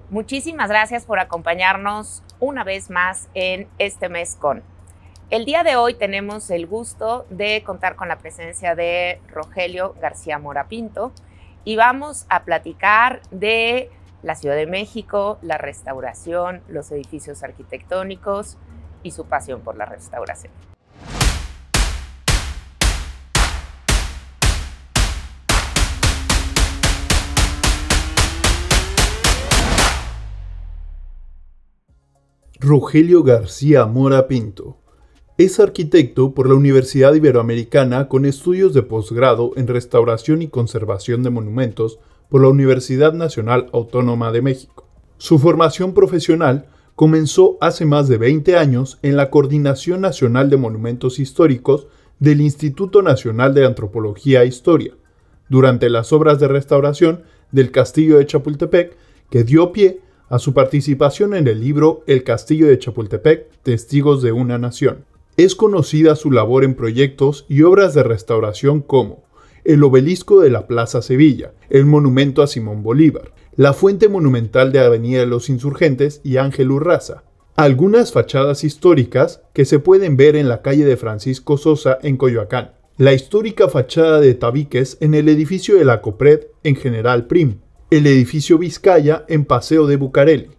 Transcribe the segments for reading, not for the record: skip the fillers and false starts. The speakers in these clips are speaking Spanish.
Muchísimas gracias por acompañarnos una vez más en este mes con. El día de hoy tenemos el gusto de contar con la presencia de Rogelio García Mora Pinto y vamos a platicar de la Ciudad de México, la restauración, los edificios arquitectónicos y su pasión por la restauración. Rogelio García Mora Pinto es arquitecto por la Universidad Iberoamericana con estudios de posgrado en Restauración y Conservación de Monumentos por la Universidad Nacional Autónoma de México. Su formación profesional comenzó hace más de 20 años en la Coordinación Nacional de Monumentos Históricos del Instituto Nacional de Antropología e Historia, durante las obras de restauración del Castillo de Chapultepec, que dio pie a su participación en el libro El Castillo de Chapultepec, Testigos de una Nación. Es conocida su labor en proyectos y obras de restauración como el Obelisco de la Plaza Sevilla, el Monumento a Simón Bolívar, la Fuente Monumental de Avenida de los Insurgentes y Ángel Urraza, algunas fachadas históricas que se pueden ver en la calle de Francisco Sosa en Coyoacán, la histórica fachada de tabiques en el edificio de la COPRED en General Prim, el edificio Vizcaya en Paseo de Bucareli.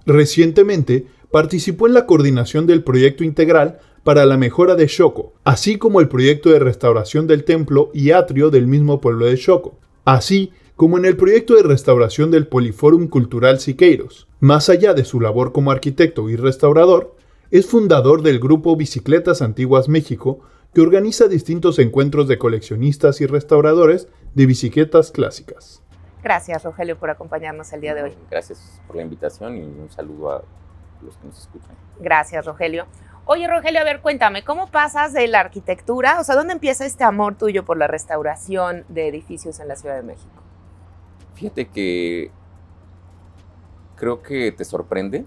Recientemente participó en la coordinación del proyecto integral para la mejora de Xoco, así como el proyecto de restauración del templo y atrio del mismo pueblo de Xoco, así como en el proyecto de restauración del Poliforum Cultural Siqueiros. Más allá de su labor como arquitecto y restaurador, es fundador del grupo Bicicletas Antiguas México, que organiza distintos encuentros de coleccionistas y restauradores de bicicletas clásicas. Gracias, Rogelio, por acompañarnos el día de hoy. Gracias por la invitación y un saludo a los que nos escuchan. Gracias, Rogelio. Oye, Rogelio, a ver, cuéntame, ¿cómo pasas de la arquitectura? O sea, ¿dónde empieza este amor tuyo por la restauración de edificios en la Ciudad de México? Fíjate que creo que te sorprende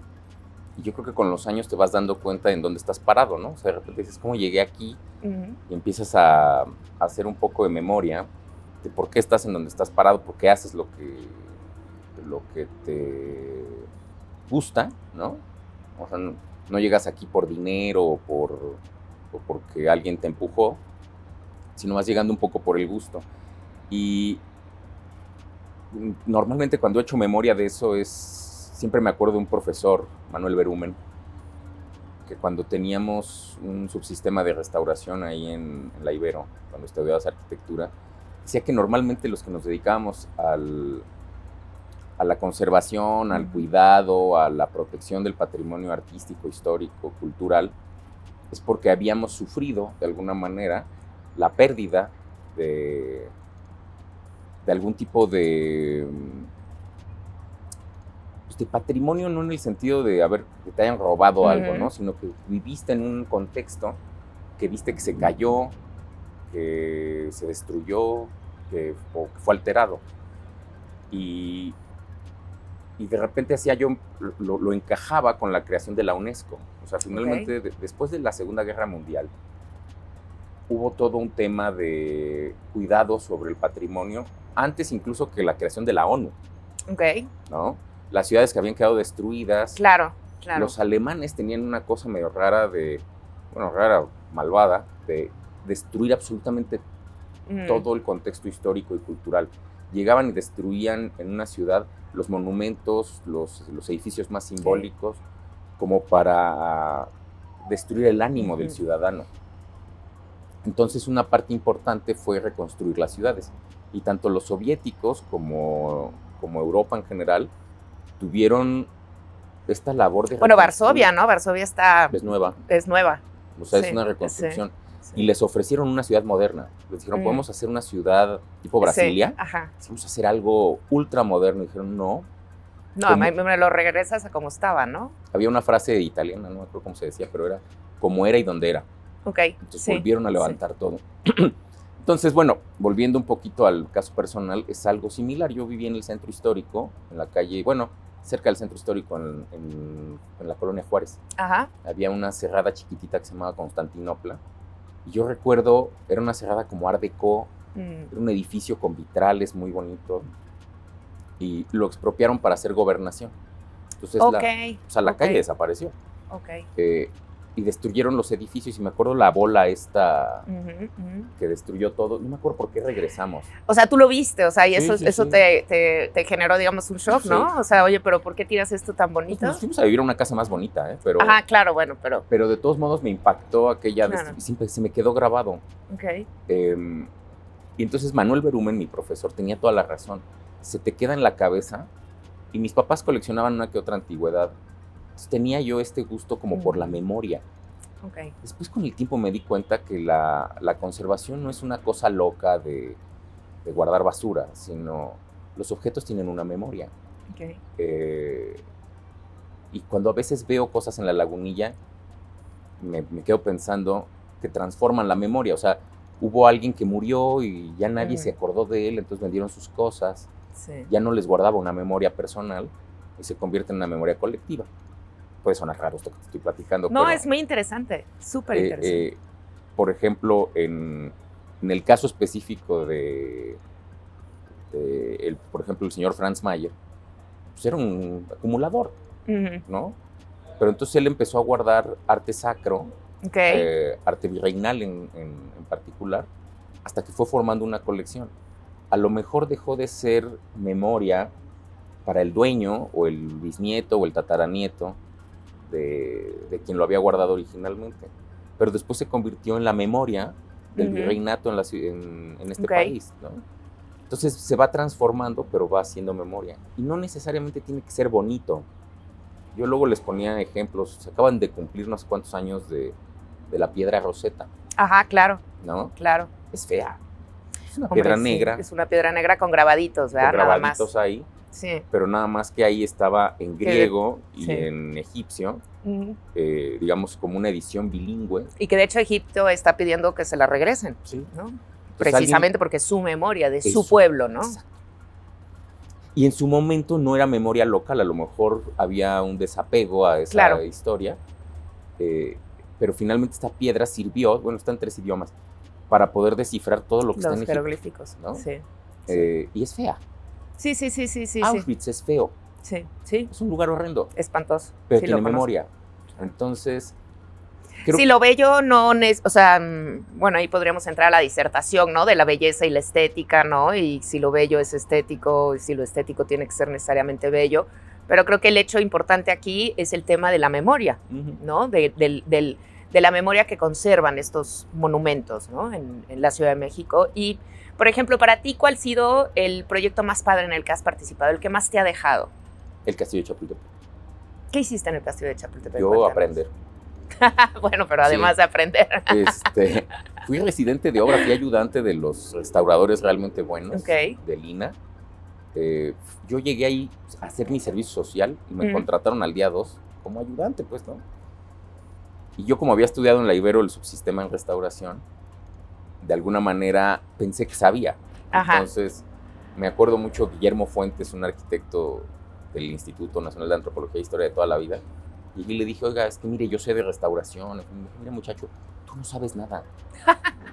y yo creo que con los años te vas dando cuenta en dónde estás parado, ¿no? O sea, de repente dices, ¿cómo llegué aquí? Y empiezas a hacer un poco de memoria de por qué estás en donde estás parado, por qué haces lo que te gusta, ¿no? O sea, no llegas aquí por dinero o porque alguien te empujó, sino vas llegando un poco por el gusto. Y normalmente cuando he hecho memoria de eso siempre me acuerdo de un profesor, Manuel Berumen, que cuando teníamos un subsistema de restauración ahí en la Ibero, cuando estudiabas arquitectura, decía que normalmente los que nos dedicábamos a la conservación, al cuidado, a la protección del patrimonio artístico, histórico, cultural, es porque habíamos sufrido de alguna manera la pérdida de algún tipo de patrimonio, no en el sentido de que te hayan robado algo, ¿no? Sino que viviste en un contexto que viste que se cayó, que se destruyó, o que fue alterado. Y de repente lo encajaba con la creación de la UNESCO. O sea, finalmente, después de la Segunda Guerra Mundial, hubo todo un tema de cuidado sobre el patrimonio, antes incluso que la creación de la ONU. ¿No? Las ciudades que habían quedado destruidas. Claro. Los alemanes tenían una cosa medio rara malvada, de destruir absolutamente todo el contexto histórico y cultural. Llegaban y destruían en una ciudad los monumentos, los edificios más simbólicos, como para destruir el ánimo del ciudadano. Entonces una parte importante fue reconstruir las ciudades. Y tanto los soviéticos como Europa en general tuvieron esta labor de... Bueno, Varsovia, ¿no? Varsovia es nueva. Es nueva. O sea, es una reconstrucción. Sí. Y les ofrecieron una ciudad moderna. Les dijeron, ¿podemos hacer una ciudad tipo Brasilia? Vamos a hacer algo ultra moderno. Y dijeron, no. No, me lo regresas a como estaba, ¿no? Había una frase italiana, no me acuerdo cómo se decía, pero era como era y donde era. Entonces volvieron a levantar todo. Entonces, bueno, volviendo un poquito al caso personal, es algo similar. Yo viví en el centro histórico, en la calle, cerca del centro histórico, en la colonia Juárez. Había una cerrada chiquitita que se llamaba Constantinopla. Y yo recuerdo, era una cerrada como Art Deco, era un edificio con vitrales muy bonito. y lo expropiaron para hacer gobernación. Entonces la calle desapareció. Y destruyeron los edificios, y me acuerdo la bola esta que destruyó todo. No me acuerdo por qué regresamos. O sea, tú lo viste, o sea, y Sí, eso sí. te generó, digamos, un shock, ¿no? O sea, oye, pero ¿por qué tiras esto tan bonito? Nos fuimos a vivir a una casa más bonita, pero, Ajá, claro, bueno, pero... pero de todos modos me impactó aquella, Claro. siempre se me quedó grabado. Y entonces Manuel Berumen, mi profesor, tenía toda la razón. Se te queda en la cabeza, y mis papás coleccionaban una que otra antigüedad. Entonces tenía yo este gusto como por la memoria. Después con el tiempo me di cuenta que la conservación no es una cosa loca de guardar basura, sino los objetos tienen una memoria. Y cuando a veces veo cosas en la lagunilla, me quedo pensando que transforman la memoria. O sea, hubo alguien que murió y ya nadie se acordó de él, entonces vendieron sus cosas. Ya no les guardaba una memoria personal y se convierte en una memoria colectiva. Puede sonar raro esto que te estoy platicando. No, pero, es muy interesante, súper interesante. Por ejemplo, en el caso específico por ejemplo, el señor Franz Mayer, pues era un acumulador, ¿no? Pero entonces él empezó a guardar arte sacro, arte virreinal en particular, hasta que fue formando una colección. A lo mejor dejó de ser memoria para el dueño, o el bisnieto, o el tataranieto, de quien lo había guardado originalmente, pero después se convirtió en la memoria del virreinato en este país, ¿no? Entonces se va transformando, pero va haciendo memoria, y no necesariamente tiene que ser bonito. Yo luego les ponía ejemplos. Se acaban de cumplir no sé cuántos años de la piedra Rosetta. Ajá, claro. ¿No? Claro. Es fea. Es una piedra negra. Es una piedra negra con grabaditos, ¿verdad? Con grabaditos nada más ahí. Sí. Pero nada más que ahí estaba en griego y en egipcio, digamos como una edición bilingüe. Y que de hecho Egipto está pidiendo que se la regresen, sí, ¿no? Entonces, precisamente porque es su memoria, de su pueblo, ¿no? Exacto. Y en su momento no era memoria local, a lo mejor había un desapego a esa historia, pero finalmente esta piedra sirvió, bueno, está en 3 idiomas, para poder descifrar todo lo que está en Egipto. Los jeroglíficos, ¿no? Sí. Y es fea. Sí. Auschwitz es feo. Sí. Es un lugar horrendo. Espantoso. Pero tiene memoria. Entonces... Si lo bello no es, o sea, bueno, ahí podríamos entrar a la disertación, ¿no? De la belleza y la estética, ¿no? Y si lo bello es estético, y si lo estético tiene que ser necesariamente bello. Pero creo que el hecho importante aquí es el tema de la memoria, ¿no? De la memoria que conservan estos monumentos, ¿no? En la Ciudad de México. Y, por ejemplo, para ti, ¿cuál ha sido el proyecto más padre en el que has participado, el que más te ha dejado? El Castillo de Chapultepec. ¿Qué hiciste en el Castillo de Chapultepec? Yo aprender. Bueno, pero además de aprender. Fui residente de obra, fui ayudante de los restauradores realmente buenos de Lina. Yo llegué ahí a hacer mi servicio social y me contrataron al día 2 como ayudante, pues, ¿no? Y yo, como había estudiado en la Ibero el subsistema en restauración, de alguna manera pensé que sabía. Ajá. Entonces, me acuerdo mucho Guillermo Fuentes, un arquitecto del Instituto Nacional de Antropología e Historia de toda la vida, y le dije, oiga, es que mire, yo sé de restauración. Y me dijo, mire, muchacho, tú no sabes nada.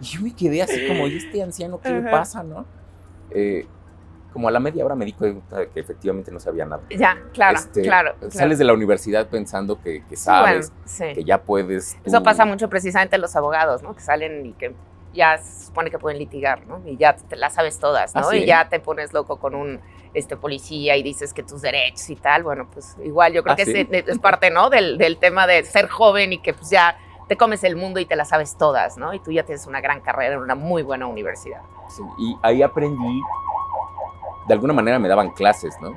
Y yo me quedé así como, ¿y este anciano qué le pasa, no? Como a la media hora me di cuenta de que efectivamente no sabía nada. Ya, claro. Sales de la universidad pensando que sabes, que ya puedes. Eso pasa mucho precisamente en los abogados, ¿no? Que salen y que ya se supone que pueden litigar, ¿no? Y ya te las sabes todas, ¿no? Y ya te pones loco con un policía y dices que tus derechos y tal. Bueno, pues igual yo creo que es parte, ¿no? Del tema de ser joven y que pues ya te comes el mundo y te las sabes todas, ¿no? Y tú ya tienes una gran carrera en una muy buena universidad. Sí, y ahí aprendí, de alguna manera me daban clases, ¿no?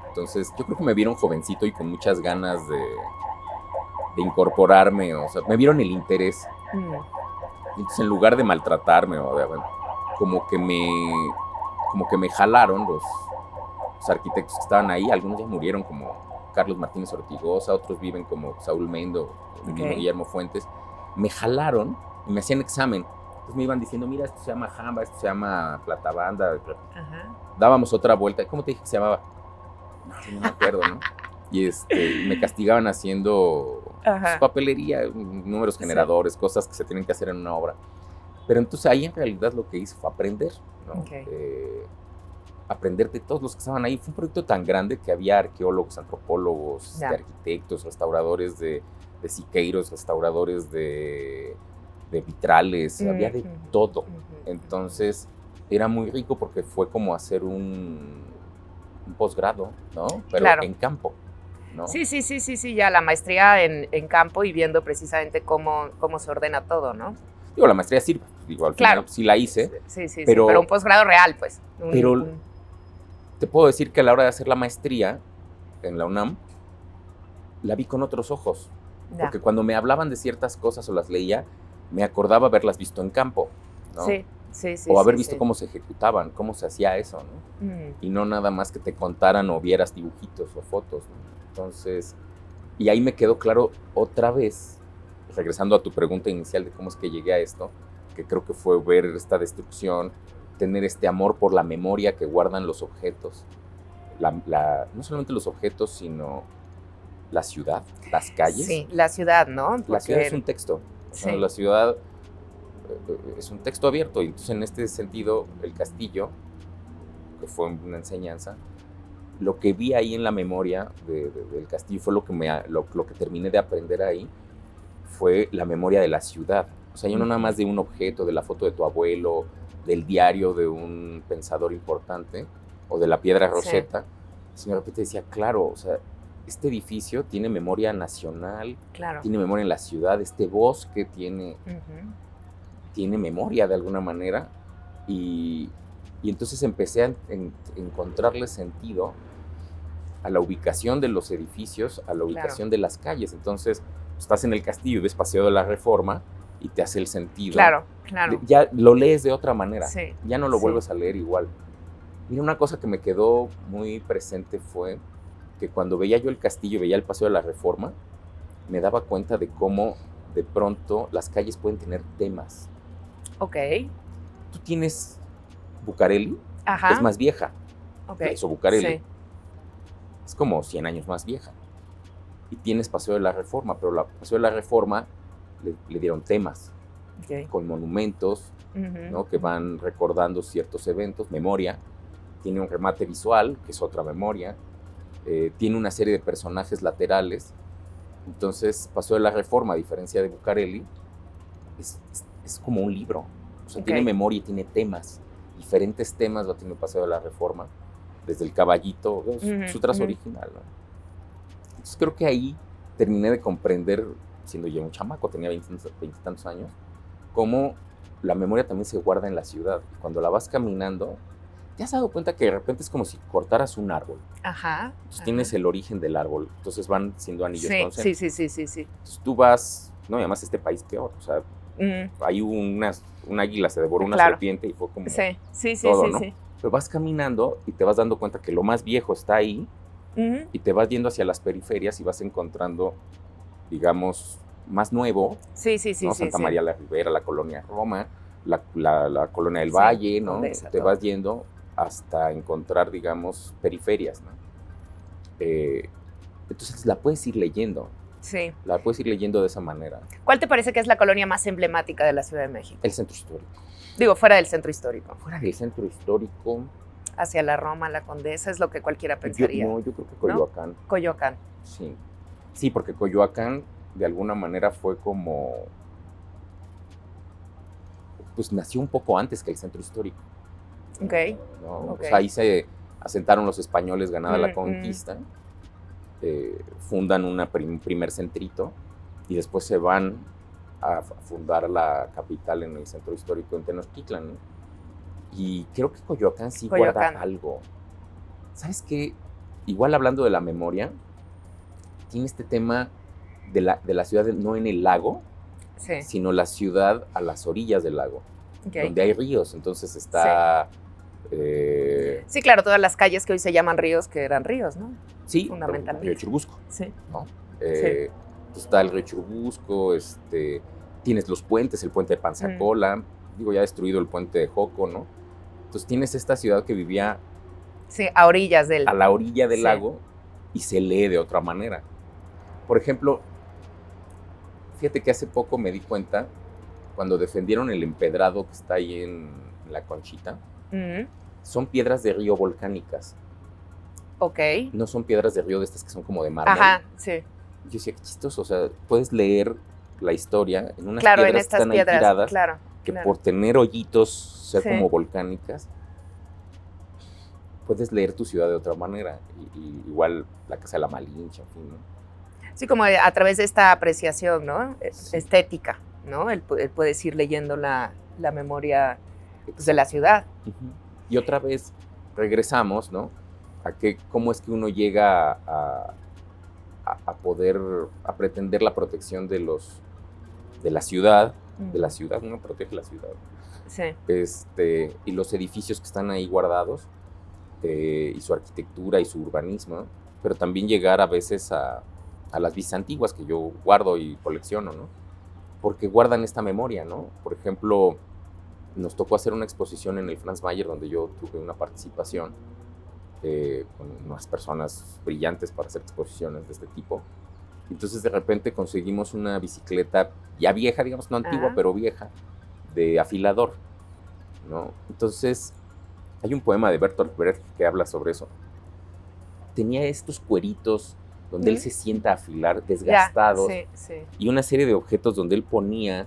Entonces yo creo que me vieron jovencito y con muchas ganas de incorporarme, o sea, me vieron el interés. Entonces, en lugar de maltratarme, como que me jalaron los arquitectos que estaban ahí. Algunos ya murieron, como Carlos Martínez Ortigosa, otros viven como Saúl Mendo, Guillermo Fuentes. Me jalaron y me hacían examen. Entonces me iban diciendo, mira, esto se llama jamba, esto se llama platabanda. Ajá. Dábamos otra vuelta. ¿Cómo te dije que se llamaba? No me acuerdo, ¿no? Y me castigaban haciendo pues, papelería, números generadores, cosas que se tienen que hacer en una obra. Pero entonces ahí en realidad lo que hice fue aprender, ¿no? aprender de todos los que estaban ahí. Fue un proyecto tan grande que había arqueólogos, antropólogos, arquitectos, restauradores de siqueiros, restauradores de vitrales, había de todo. Entonces era muy rico porque fue como hacer un posgrado, ¿no? Pero en campo, ¿no? Sí, ya la maestría en campo y viendo precisamente cómo se ordena todo, ¿no? Digo, la maestría sirve, digo, al final sí la hice. Pero un posgrado real, pues. Pero te puedo decir que a la hora de hacer la maestría en la UNAM, la vi con otros ojos. Porque cuando me hablaban de ciertas cosas o las leía, me acordaba haberlas visto en campo, ¿no? Sí. O haber visto cómo se ejecutaban, cómo se hacía eso, ¿no? Y no nada más que te contaran o vieras dibujitos o fotos, ¿no? Entonces, y ahí me quedó claro otra vez, regresando a tu pregunta inicial de cómo es que llegué a esto, que creo que fue ver esta destrucción, tener este amor por la memoria que guardan los objetos, no solamente los objetos, sino la ciudad, las calles. Sí, la ciudad, ¿no? Porque la ciudad es un texto. O sea, la ciudad es un texto abierto. Y entonces, en este sentido, el castillo, que fue una enseñanza, lo que vi ahí en la memoria del castillo fue lo que terminé de aprender ahí, fue la memoria de la ciudad. O sea, yo no nada más de un objeto, de la foto de tu abuelo, del diario de un pensador importante, o de la piedra Rosetta, sino de repente decía, claro, o sea, este edificio tiene memoria nacional, tiene memoria en la ciudad, este bosque tiene memoria de alguna manera, y entonces empecé a encontrarle sentido a la ubicación de los edificios, a la ubicación de las calles. Entonces, estás en el castillo y ves Paseo de la Reforma y te hace el sentido. Claro. Ya lo lees de otra manera, ya no lo vuelves a leer igual. Mira, una cosa que me quedó muy presente fue que cuando veía yo el castillo, veía el Paseo de la Reforma, me daba cuenta de cómo de pronto las calles pueden tener temas. Ok. Tú tienes Bucareli, que es más vieja. Eso, Bucareli. Es como 100 años más vieja. Y tienes Paseo de la Reforma, pero la Paseo de la Reforma le dieron temas, con monumentos, ¿no? Que van recordando ciertos eventos, memoria. Tiene un remate visual, que es otra memoria. Tiene una serie de personajes laterales. Entonces, Paseo de la Reforma, a diferencia de Bucareli, es como un libro. O sea, tiene memoria y tiene temas. Diferentes temas va a tener Paseo de la Reforma, desde el caballito, su trazo original, ¿no? Entonces, creo que ahí terminé de comprender, siendo yo un chamaco, tenía 20 tantos años, cómo la memoria también se guarda en la ciudad. Y cuando la vas caminando, ¿te has dado cuenta que de repente es como si cortaras un árbol? Entonces tienes el origen del árbol, entonces van siendo anillos concéntricos. Sí. Entonces tú vas, no, y además este país peor, o sea, hay un águila se devoró una serpiente y fue como todo, ¿no? Pero vas caminando y te vas dando cuenta que lo más viejo está ahí, y te vas yendo hacia las periferias y vas encontrando, digamos, más nuevo, ¿no? Santa María la Ribera, la Colonia Roma, la Colonia del Valle, ¿no? Te vas yendo hasta encontrar, digamos, periferias, ¿no? Entonces la puedes ir leyendo. La puedes ir leyendo de esa manera. ¿Cuál te parece que es la colonia más emblemática de la Ciudad de México? El centro histórico. Digo, fuera del centro histórico. Fuera del centro histórico. Hacia la Roma, la Condesa, es lo que cualquiera pensaría. Yo creo que Coyoacán. ¿No? Coyoacán. Sí, porque Coyoacán de alguna manera fue como, pues nació un poco antes que el centro histórico. ¿No? O sea, ahí se asentaron los españoles ganada la conquista, fundan un primer centrito y después se van a fundar la capital en el centro histórico en Tenochtitlan, ¿no? Y creo que Coyoacán guarda algo. ¿Sabes qué? Igual hablando de la memoria, tiene este tema de la ciudad no en el lago, sino la ciudad a las orillas del lago, donde hay ríos. Entonces está... Sí, claro, todas las calles que hoy se llaman ríos, que eran ríos, ¿no? Sí, fundamentalmente. Río Churubusco. ¿No? Está el Río Churubusco, tienes los puentes, el puente de Panzacola, digo, ya destruido el puente de Joco, ¿no? Entonces tienes esta ciudad que vivía... a orillas del... A la orilla del lago, y se lee de otra manera. Por ejemplo, fíjate que hace poco me di cuenta, cuando defendieron el empedrado que está ahí en La Conchita, son piedras de río volcánicas. Ok. No son piedras de río de estas que son como de mármol. Ajá, sí. Yo decía, qué chistoso, o sea, puedes leer la historia en unas Claro, en piedras estas que están ahí piedras, tiradas, claro. que claro. por tener hoyitos, ser Sí. como volcánicas, puedes leer tu ciudad de otra manera. Y igual la Casa de la Malinche, en fin, ¿no? Sí, como a través de esta apreciación, ¿no? Sí. Estética, ¿no? Él puedes ir leyendo la memoria pues, de la ciudad. Uh-huh. Y otra vez regresamos, ¿no? A que cómo es que uno llega a poder, a pretender la protección de la ciudad, uno protege la ciudad. Sí. Y los edificios que están ahí guardados, y su arquitectura y su urbanismo, pero también llegar a veces a las vistas antiguas que yo guardo y colecciono, ¿no? Porque guardan esta memoria, ¿no? Por ejemplo, nos tocó hacer una exposición en el Franz Mayer donde yo tuve una participación con unas personas brillantes para hacer exposiciones de este tipo. Entonces de repente conseguimos una bicicleta ya vieja, digamos, no antigua, pero vieja, de afilador, ¿no? Entonces hay un poema de Bertolt Brecht que habla sobre eso. Tenía estos cueritos donde él se sienta a afilar, desgastados, sí. y una serie de objetos donde él ponía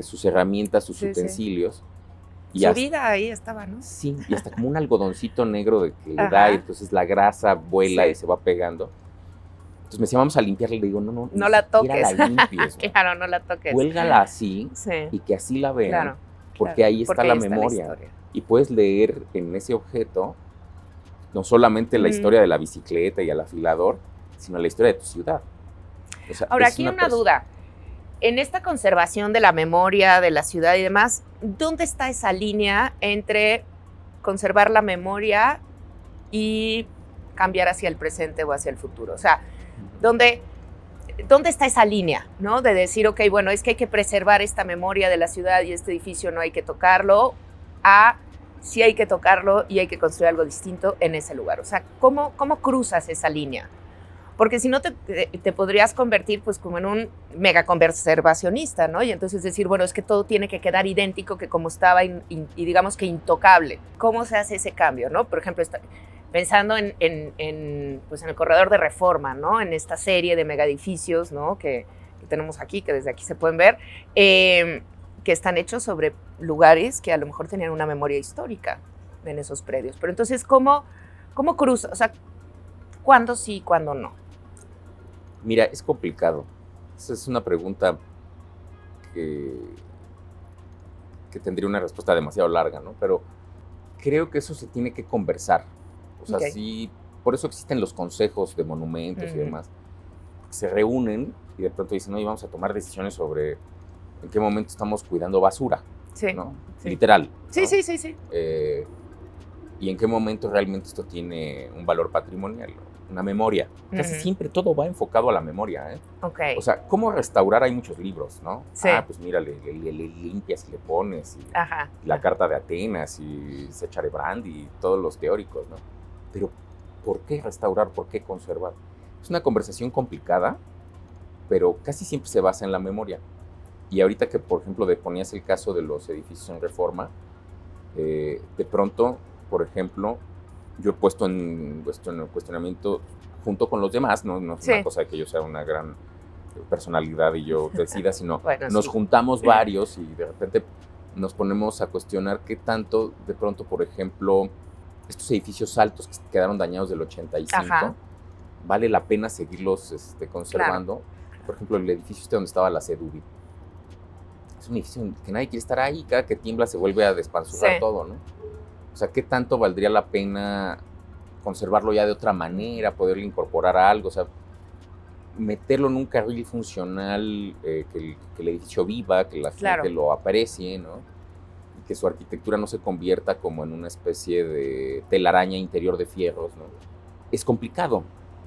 sus herramientas, sus utensilios. Y su vida ahí estaba, ¿no? Sí, y hasta como un algodoncito negro de que le da, y entonces la grasa vuela y se va pegando. Entonces me decía, vamos a limpiarla, y le digo, no la toques. La limpies, ¿no? Claro, no la toques. Cuélgala así, y que así la vean, porque ahí está la memoria. Y puedes leer en ese objeto no solamente la historia de la bicicleta y el afilador, sino la historia de tu ciudad. O sea, ahora, aquí hay una duda. En esta conservación de la memoria de la ciudad y demás, ¿dónde está esa línea entre conservar la memoria y cambiar hacia el presente o hacia el futuro? O sea, ¿dónde está esa línea, ¿no? De decir, ok, bueno, es que hay que preservar esta memoria de la ciudad y este edificio no hay que tocarlo, sí hay que tocarlo y hay que construir algo distinto en ese lugar. O sea, ¿cómo cruzas esa línea? Porque si no te podrías convertir pues como en un mega conservacionista, ¿no? Y entonces decir, bueno, es que todo tiene que quedar idéntico que como estaba y digamos que intocable. ¿Cómo se hace ese cambio, no? Por ejemplo, pensando en el corredor de Reforma, ¿no? En esta serie de mega edificios, ¿no? Que tenemos aquí, que desde aquí se pueden ver, que están hechos sobre lugares que a lo mejor tenían una memoria histórica en esos predios. Pero entonces, ¿cómo cruza? O sea, ¿cuándo sí y cuándo no? Mira, es complicado. Esa es una pregunta que tendría una respuesta demasiado larga, ¿no? Pero creo que eso se tiene que conversar. O sea, sí, por eso existen los consejos de monumentos y demás. Se reúnen y de pronto dicen, oye, vamos a tomar decisiones sobre en qué momento estamos cuidando basura, ¿no? Sí. Literal. Sí, ¿no? sí. Y en qué momento realmente esto tiene un valor patrimonial, una memoria. Casi siempre todo va enfocado a la memoria, ¿eh? Okay. O sea, ¿cómo restaurar? Hay muchos libros, ¿no? Sí. Pues mira, le limpias y le pones, y la Carta de Atenas, y Secharebrand, y todos los teóricos, ¿no? Pero, ¿por qué restaurar? ¿Por qué conservar? Es una conversación complicada, pero casi siempre se basa en la memoria. Y ahorita que, por ejemplo, ponías el caso de los edificios en Reforma, de pronto, por ejemplo, yo he puesto en cuestionamiento junto con los demás, no es una cosa de que yo sea una gran personalidad y yo decida, sino nos juntamos varios y de repente nos ponemos a cuestionar qué tanto, de pronto, por ejemplo, estos edificios altos que quedaron dañados del 85, vale la pena seguirlos conservando. Claro. Por ejemplo, el edificio donde estaba la CEDUBI. Es un edificio que nadie quiere estar ahí, cada que tiembla se vuelve a despanzurrar todo, ¿no? O sea, ¿qué tanto valdría la pena conservarlo ya de otra manera, poderle incorporar algo? O sea, meterlo en un carril funcional, que el edificio viva, que la gente lo aprecie, ¿no? Y que su arquitectura no se convierta como en una especie de telaraña interior de fierros, ¿no? Es complicado,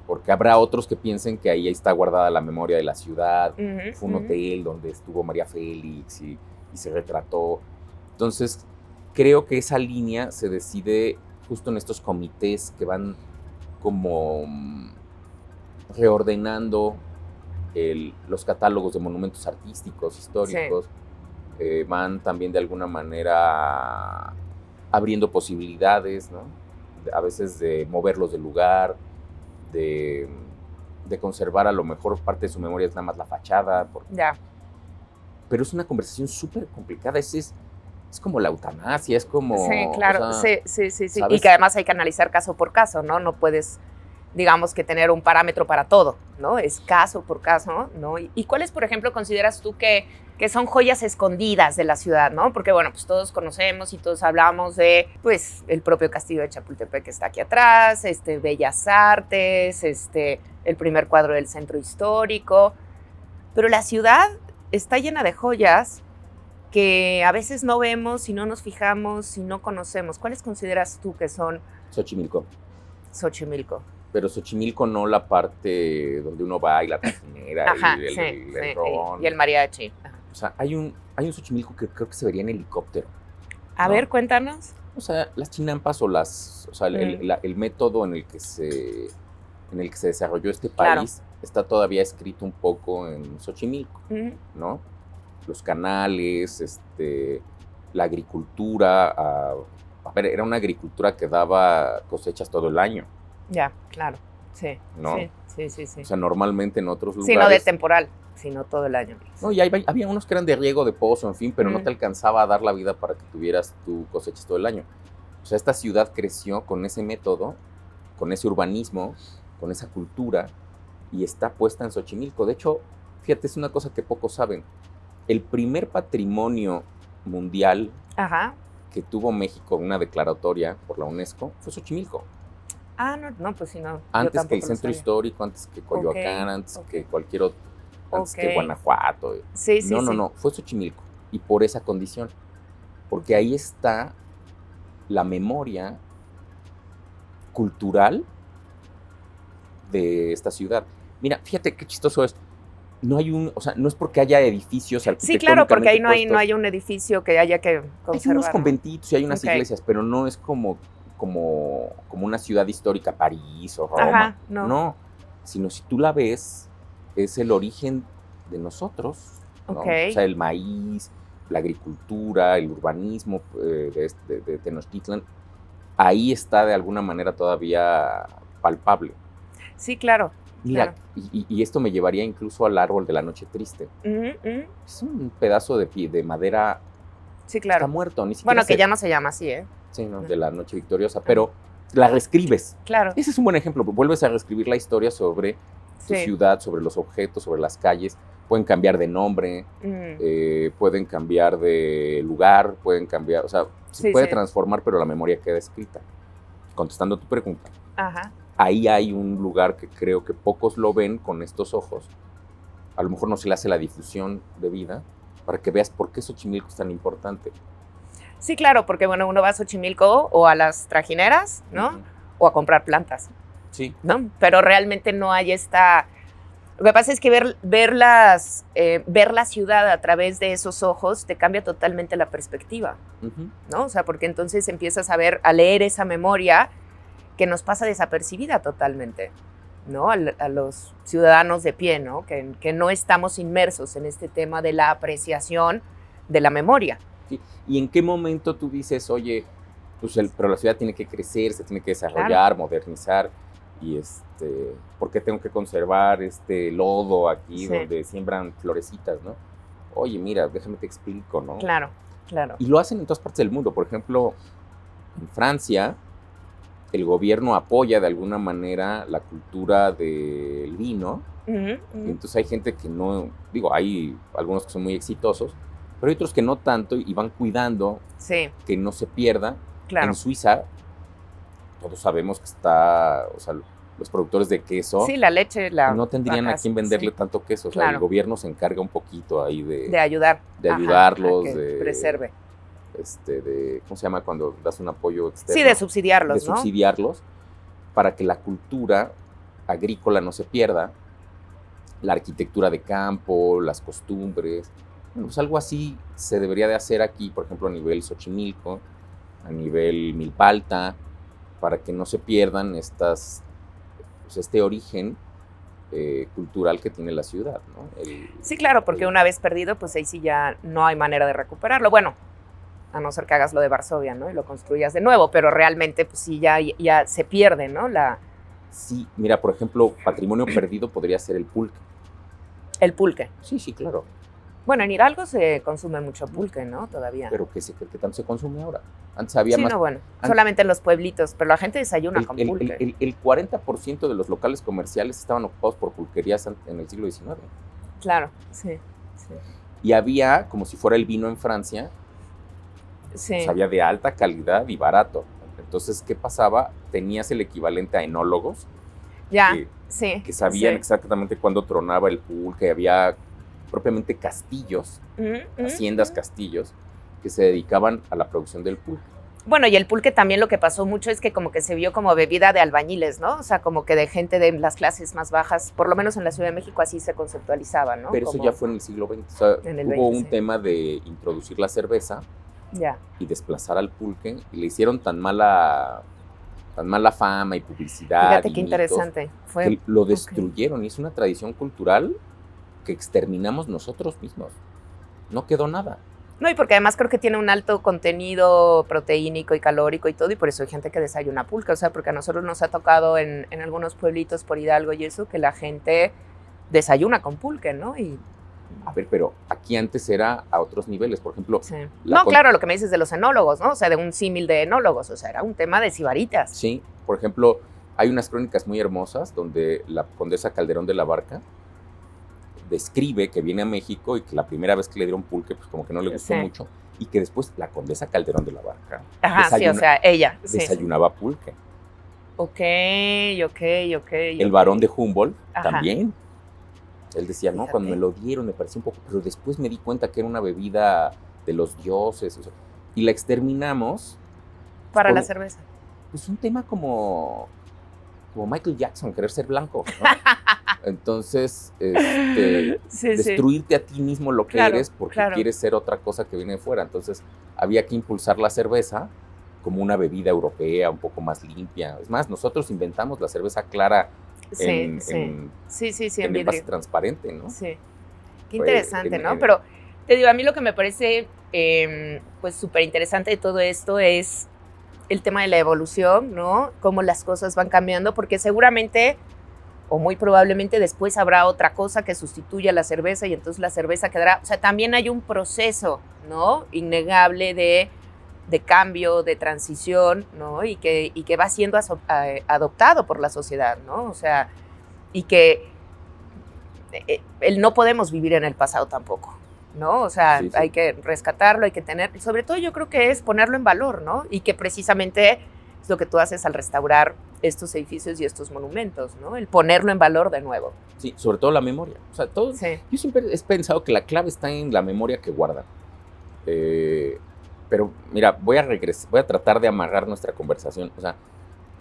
porque habrá otros que piensen que ahí está guardada la memoria de la ciudad, fue un hotel donde estuvo María Félix y se retrató. Entonces, creo que esa línea se decide justo en estos comités que van como reordenando los catálogos de monumentos artísticos, históricos, van también de alguna manera abriendo posibilidades, ¿no? A veces de moverlos del lugar, de conservar a lo mejor parte de su memoria es nada más la fachada. Ya. Pero es una conversación súper complicada, es como la eutanasia, es como... Sí, claro, o sea, sí. ¿sabes? Y que además hay que analizar caso por caso, ¿no? No puedes, digamos, que tener un parámetro para todo, ¿no? Es caso por caso, ¿no? ¿Y cuáles, por ejemplo, consideras tú que son joyas escondidas de la ciudad, ¿no? Porque, bueno, pues todos conocemos y todos hablamos de, pues, el propio castillo de Chapultepec que está aquí atrás, Bellas Artes, el primer cuadro del centro histórico, pero la ciudad está llena de joyas que a veces no vemos, si no nos fijamos, si no conocemos. ¿Cuáles consideras tú que son Xochimilco. Xochimilco? Pero Xochimilco no la parte donde uno va y la tajinera y el ron. Y el mariachi. Ajá. O sea, hay un Xochimilco que creo que se vería en helicóptero. A ver, cuéntanos. O sea, las chinampas el método en el que se desarrolló este país está todavía escrito un poco en Xochimilco, ¿no? Los canales, la agricultura. A ver, era una agricultura que daba cosechas todo el año. Ya, claro, sí. ¿No? Sí. O sea, normalmente en otros lugares... Sí, no de temporal, sino todo el año. No, y había unos que eran de riego, de pozo, en fin, pero no te alcanzaba a dar la vida para que tuvieras tu cosechas todo el año. O sea, esta ciudad creció con ese método, con ese urbanismo, con esa cultura, y está puesta en Xochimilco. De hecho, fíjate, es una cosa que pocos saben. El primer patrimonio mundial que tuvo México, una declaratoria por la UNESCO, fue Xochimilco. Ah, no, pues sí, no. Antes que el centro histórico, antes que Coyoacán, antes que cualquier otro, antes que Guanajuato. Sí. No, fue Xochimilco. Y por esa condición. Porque ahí está la memoria cultural de esta ciudad. Mira, fíjate qué chistoso es. No es porque haya edificios arquitectónicamente. Sí, claro, porque ahí no hay un edificio que haya que conservar. Hay unos conventitos y hay unas iglesias, pero no es como una ciudad histórica, París o Roma. No, sino si tú la ves, es el origen de nosotros, ¿no? O sea, el maíz, la agricultura, el urbanismo de Tenochtitlan, ahí está de alguna manera todavía palpable. Sí, claro. Mira, y esto me llevaría incluso al árbol de la noche triste. Es un pedazo de madera. Sí, claro. Está muerto, ni siquiera. Bueno, que ya no se llama así, ¿eh? Sí, no, de la noche victoriosa, pero la reescribes. Claro. Ese es un buen ejemplo. Vuelves a reescribir la historia sobre tu ciudad, sobre los objetos, sobre las calles. Pueden cambiar de nombre, pueden cambiar de lugar, pueden cambiar, o sea, se puede transformar, pero la memoria queda escrita. Contestando a tu pregunta. Ahí hay un lugar que creo que pocos lo ven con estos ojos. A lo mejor no se le hace la difusión debida para que veas por qué Xochimilco es tan importante. Sí, claro, porque bueno, uno va a Xochimilco o a las trajineras, ¿no? O a comprar plantas. Sí. ¿No? Pero realmente no hay esta... Lo que pasa es que ver la ciudad a través de esos ojos te cambia totalmente la perspectiva, ¿no? O sea, porque entonces empiezas a leer esa memoria que nos pasa desapercibida totalmente, ¿no? A los ciudadanos de pie, ¿no? Que no estamos inmersos en este tema de la apreciación de la memoria. Sí. ¿Y en qué momento tú dices, oye, pues pero la ciudad tiene que crecer, se tiene que desarrollar, modernizar, y ¿por qué tengo que conservar este lodo aquí donde siembran florecitas, no? Oye, mira, déjame te explico, ¿no? Claro. Y lo hacen en todas partes del mundo. Por ejemplo, en Francia, el gobierno apoya de alguna manera la cultura del vino. Y entonces hay gente que no, hay algunos que son muy exitosos, pero hay otros que no tanto y van cuidando que no se pierda. Claro. En Suiza, todos sabemos que está, o sea, los productores de queso. Sí, la leche, no tendrían a quién venderle tanto queso. O sea, el gobierno se encarga un poquito ahí de ayudar. De ayudarlos. A que preserve. ¿Cómo se llama cuando das un apoyo externo? Sí, de subsidiarlos, ¿no? De subsidiarlos para que la cultura agrícola no se pierda, la arquitectura de campo, las costumbres. Bueno, pues algo así se debería de hacer aquí, por ejemplo, a nivel Xochimilco, a nivel Milpalta, para que no se pierdan este origen cultural que tiene la ciudad, ¿no? Sí, claro, porque una vez perdido, pues ahí sí ya no hay manera de recuperarlo. Bueno, a no ser que hagas lo de Varsovia, ¿no? Y lo construyas de nuevo, pero realmente, pues sí, ya se pierde, ¿no? Sí, mira, por ejemplo, patrimonio perdido podría ser el pulque. El pulque. Sí, sí, claro. Bueno, en Hidalgo se consume mucho pulque, ¿no? Todavía. Pero ¿qué tanto se consume ahora? Antes había sí, más... no, bueno, solamente en los pueblitos, pero la gente desayuna con el, pulque. el 40% de los locales comerciales estaban ocupados por pulquerías en el siglo XIX. Claro, sí. Y había, como si fuera el vino en Francia, sí. Pues había de alta calidad y barato. Entonces, ¿qué pasaba? Tenías el equivalente a enólogos que sabían exactamente cuándo tronaba el pulque. Había propiamente castillos, haciendas castillos, que se dedicaban a la producción del pulque. Bueno, y el pulque también lo que pasó mucho es que como que se vio como bebida de albañiles, ¿no? O sea, como que de gente de las clases más bajas, por lo menos en la Ciudad de México así se conceptualizaba, ¿no? Pero como eso ya fue en el siglo XX. O sea, hubo un tema de introducir la cerveza y desplazar al pulque, y le hicieron tan mala fama y publicidad. Fíjate qué interesante. Que lo destruyeron, y es una tradición cultural que exterminamos nosotros mismos. No quedó nada. No, y porque además creo que tiene un alto contenido proteínico y calórico y todo, y por eso hay gente que desayuna pulque, o sea, porque a nosotros nos ha tocado en algunos pueblitos por Hidalgo y eso, que la gente desayuna con pulque, ¿no? Y a ver, pero aquí antes era a otros niveles, por ejemplo... Sí. No, claro, lo que me dices de los enólogos, ¿no? O sea, de un símil de enólogos, o sea, era un tema de sibaritas. Sí, por ejemplo, hay unas crónicas muy hermosas donde la condesa Calderón de la Barca describe que viene a México y que la primera vez que le dieron pulque, pues como que no le gustó mucho, y que después la condesa Calderón de la Barca ella desayunaba pulque. Ok. El barón de Humboldt también. Él decía, no, cuando me lo dieron me pareció un poco, pero después me di cuenta que era una bebida de los dioses, o sea, y la exterminamos. Para la cerveza. Pues un tema como Michael Jackson, querer ser blanco, ¿no? Entonces, destruirte a ti mismo lo que eres porque quieres ser otra cosa que viene de fuera. Entonces, había que impulsar la cerveza como una bebida europea, un poco más limpia. Es más, nosotros inventamos la cerveza clara en envase transparente, ¿no? Sí. Qué interesante, ¿no? Pero te digo, a mí lo que me parece pues súper interesante de todo esto es el tema de la evolución, ¿no? Cómo las cosas van cambiando, porque seguramente o muy probablemente después habrá otra cosa que sustituya la cerveza y entonces la cerveza quedará, o sea, también hay un proceso, ¿no? Innegable de cambio, de transición, ¿no? Y que va siendo adoptado por la sociedad, ¿no? O sea, y que no podemos vivir en el pasado tampoco, ¿no? O sea, hay que rescatarlo, hay que tener, sobre todo yo creo que es ponerlo en valor, ¿no? Y que precisamente es lo que tú haces al restaurar estos edificios y estos monumentos, ¿no? El ponerlo en valor de nuevo. Sí, sobre todo la memoria. O sea, yo siempre he pensado que la clave está en la memoria que guardan. Pero mira, voy a tratar de amarrar nuestra conversación. O sea,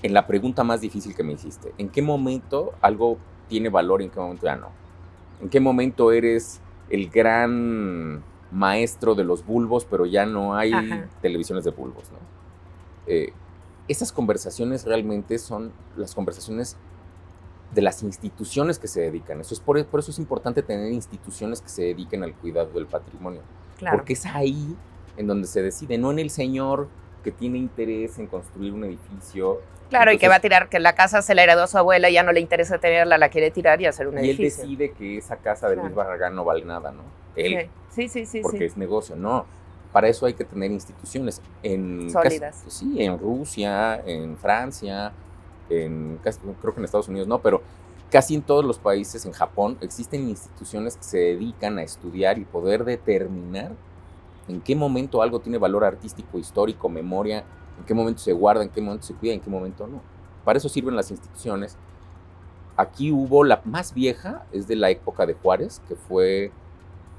en la pregunta más difícil que me hiciste, ¿en qué momento algo tiene valor y en qué momento ya no? ¿En qué momento eres el gran maestro de los bulbos, pero ya no hay televisiones de bulbos, ¿no? Esas conversaciones realmente son las conversaciones de las instituciones que se dedican a eso. Por eso es importante tener instituciones que se dediquen al cuidado del patrimonio. Claro. Porque es ahí en donde se decide, no en el señor que tiene interés en construir un edificio. Claro, entonces, y que va a tirar, que la casa se la heredó a su abuela y ya no le interesa tenerla, la quiere tirar y hacer un edificio. Y él decide que esa casa de Luis Barragán no vale nada, ¿no? Él. Sí. Porque es negocio, no. Para eso hay que tener instituciones. Sólidas. En Rusia, en Francia, creo que en Estados Unidos no, pero casi en todos los países, en Japón, existen instituciones que se dedican a estudiar y poder determinar en qué momento algo tiene valor artístico, histórico, memoria, en qué momento se guarda, en qué momento se cuida, en qué momento no. Para eso sirven las instituciones. Aquí hubo la más vieja, es de la época de Juárez, que fue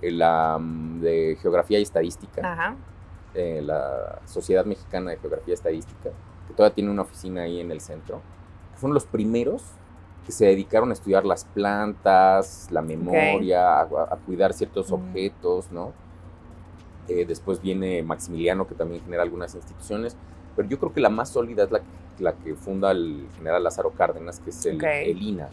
la de Geografía y Estadística, la Sociedad Mexicana de Geografía y Estadística, que todavía tiene una oficina ahí en el centro. Fueron los primeros que se dedicaron a estudiar las plantas, la memoria, a cuidar ciertos objetos, ¿no? Después viene Maximiliano, que también genera algunas instituciones, pero yo creo que la más sólida es la que funda el general Lázaro Cárdenas, que es el INA.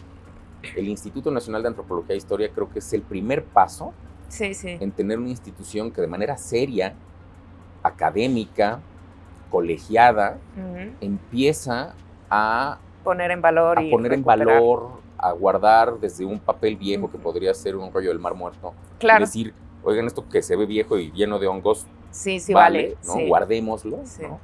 El Instituto Nacional de Antropología e Historia creo que es el primer paso en tener una institución que de manera seria académica, colegiada, Ujú. empieza a Poner en valor y poner en recuperar. valor, a guardar desde un papel viejo que Ujú. podría ser un rollo del Mar Muerto, y Claro. decir, oigan, esto que se ve viejo y lleno de hongos, Sí, sí vale, vale. ¿no? Sí. Guardémoslo, Sí. ¿no?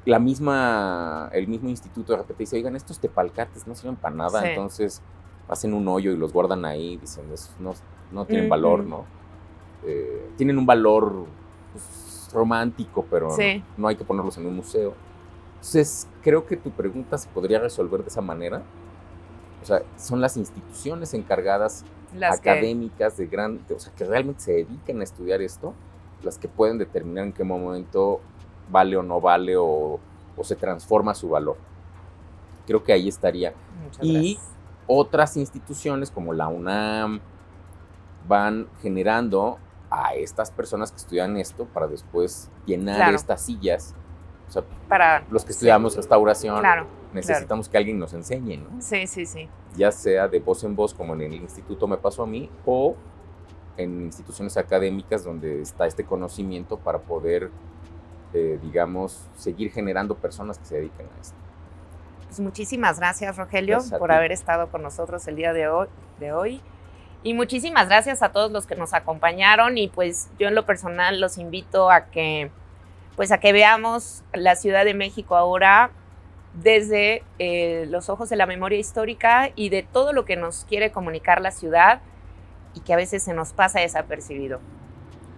El mismo instituto de repente dice, oigan, estos tepalcates no sirven para nada, Sí. entonces hacen un hoyo y los guardan ahí, dicen, no tienen valor, Ujú. ¿no? Tienen un valor pues, romántico, pero Sí. no hay que ponerlos en un museo. Entonces, creo que tu pregunta se podría resolver de esa manera. O sea, son las instituciones encargadas, Las que. académicas, o sea, que realmente se dedican a estudiar esto, las que pueden determinar en qué momento vale o no vale o se transforma su valor. Creo que ahí estaría. Muchas Y gracias. otras instituciones como la UNAM van generando a estas personas que estudian esto para después llenar Claro. estas sillas. O sea, Para. los que estudiamos restauración Claro. necesitamos que alguien nos enseñe, ¿no? Sí, sí, sí. Ya sea de voz en voz, como en el instituto me pasó a mí, o en instituciones académicas donde está este conocimiento para poder, digamos, seguir generando personas que se dediquen a esto. Pues muchísimas gracias, Rogelio, Gracias a por ti. haber estado con nosotros el día de hoy. Y muchísimas gracias a todos los que nos acompañaron. Y pues yo en lo personal los invito a que veamos la Ciudad de México ahora desde los ojos de la memoria histórica y de todo lo que nos quiere comunicar la ciudad y que a veces se nos pasa desapercibido.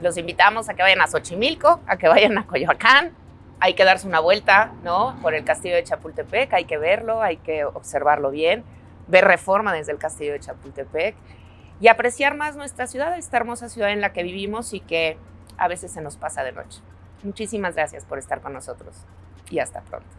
Los invitamos a que vayan a Xochimilco, a que vayan a Coyoacán. Hay que darse una vuelta, ¿no? Por el castillo de Chapultepec, hay que verlo, hay que observarlo bien, ver Reforma desde el castillo de Chapultepec y apreciar más nuestra ciudad, esta hermosa ciudad en la que vivimos y que a veces se nos pasa de noche. Muchísimas gracias por estar con nosotros y hasta pronto.